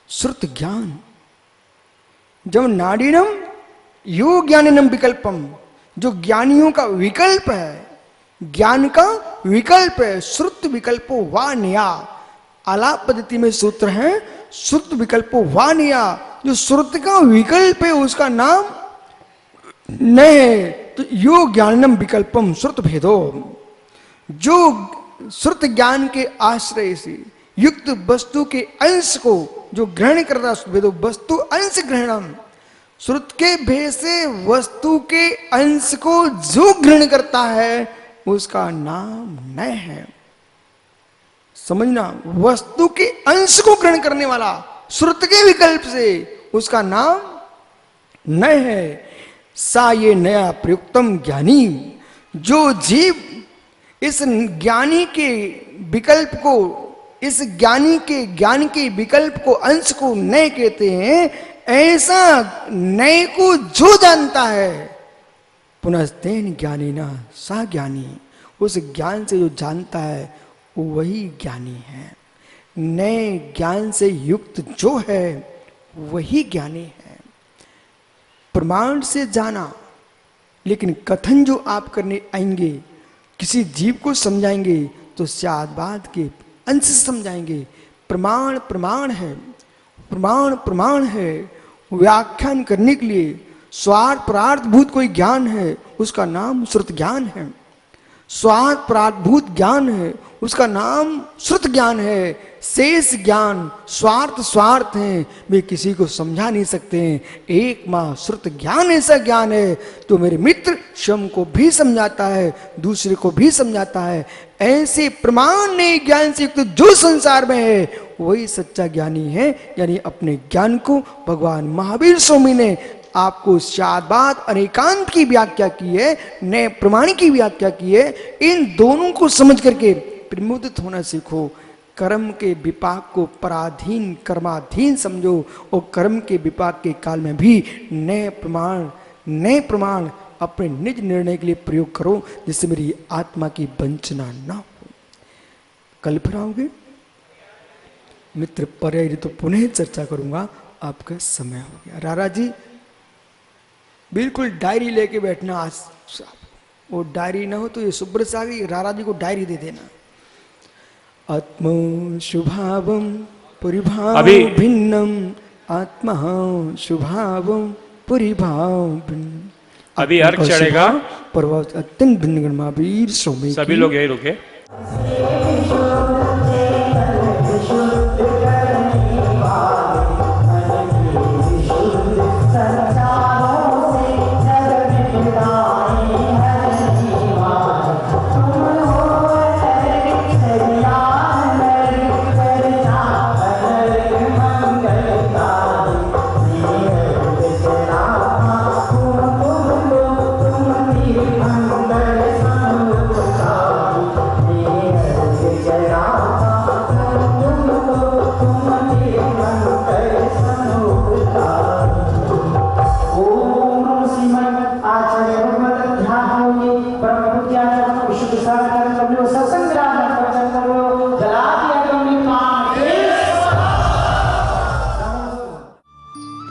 श्रुत ज्ञान। जब नाडीनम यो ज्ञानिनम विकल्पम, जो ज्ञानियों का विकल्प है, ज्ञान का विकल्प है। श्रुत विकल्पो वानिया, आलाप पद्धति में सूत्र है श्रुत विकल्पो वानिया। जो श्रुत का विकल्प है उसका नाम न है। तो यो ज्ञानम विकल्पम श्रुत भेदो, जो श्रुत ज्ञान के आश्रय से युक्त वस्तु के अंश को जो ग्रहण करता है, वस्तु अंश ग्रहणम, श्रुत के भेद से वस्तु के अंश को जो ग्रहण करता है उसका नाम न है। समझना, वस्तु के अंश को ग्रहण करने वाला श्रुत के विकल्प से, उसका नाम न है। सा ये नया प्रयुक्तम ज्ञानी, जो जीव इस ज्ञानी के विकल्प को, इस ज्ञानी के ज्ञान के विकल्प को, अंश को नए कहते हैं, ऐसा नए को जो जानता है, पुनस्तेन ज्ञानी ना सा ज्ञानी, उस ज्ञान से जो जानता है वही ज्ञानी है। नए ज्ञान से युक्त जो है वही ज्ञानी है। प्रमाण से जाना, लेकिन कथन जो आप करने आएंगे, किसी जीव को समझाएंगे तो शादबाद के अंश से समझाएंगे। प्रमाण प्रमाण है, प्रमाण प्रमाण है। व्याख्यान करने के लिए स्वार्थ परार्थभूत कोई ज्ञान है, उसका नाम श्रुत ज्ञान है। स्वार्थ परार्थभूत ज्ञान है, उसका नाम श्रुत ज्ञान है। शेष ज्ञान स्वार्थ स्वार्थ हैं, वे किसी को समझा नहीं सकते हैं। एक माँ श्रुत ज्ञान ऐसा ज्ञान है तो मेरे मित्र स्वयं को भी समझाता है, दूसरे को भी समझाता है। ऐसे प्रमाण ने ज्ञान से युक्त जो संसार में है वही सच्चा ज्ञानी है। यानी अपने ज्ञान को भगवान महावीर स्वामी ने आपको शादबाद अनेकांत की व्याख्या की है, नए प्रमाण की व्याख्या की है। इन दोनों को समझ करके प्रमुदित होना सीखो। कर्म के विपाक को पराधीन कर्माधीन समझो और कर्म के विपाक के काल में भी नए प्रमाण अपने निज निर्णय के लिए प्रयोग करो, जिससे मेरी आत्मा की वंचना ना हो। कल फिर आओगे मित्र, पर्याय तो पुनः चर्चा करूंगा, आपका समय हो गया। रारा जी बिल्कुल डायरी लेके बैठना आज, वो डायरी ना हो तो ये सुब्रत सागरी रारा जी को डायरी दे देना। आत्मा शुभावम परिभाव भिन्नम, आत्मा शुभावम परिभाव भिन्नम। अभी अर्घ चढ़ेगा, प्रभाव अत्यंत भिन्न गणमावीर स्वामी, सभी लोग यही रुके।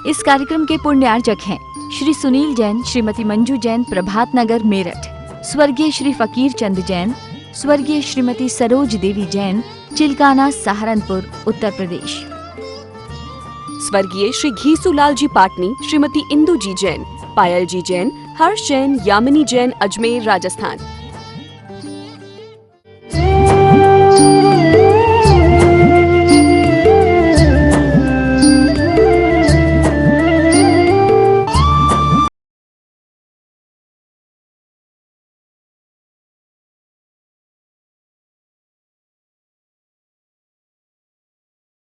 इस कार्यक्रम के पुण्यार्जक हैं श्री सुनील जैन, श्रीमती मंजू जैन, प्रभात नगर मेरठ। स्वर्गीय श्री फकीर चंद जैन, स्वर्गीय श्रीमती सरोज देवी जैन, चिलकाना सहारनपुर, उत्तर प्रदेश। स्वर्गीय श्री घीसूलाल जी पाटनी, श्रीमती इंदू जी जैन, पायल जी जैन, हर्ष जैन, यामिनी जैन, अजमेर, राजस्थान।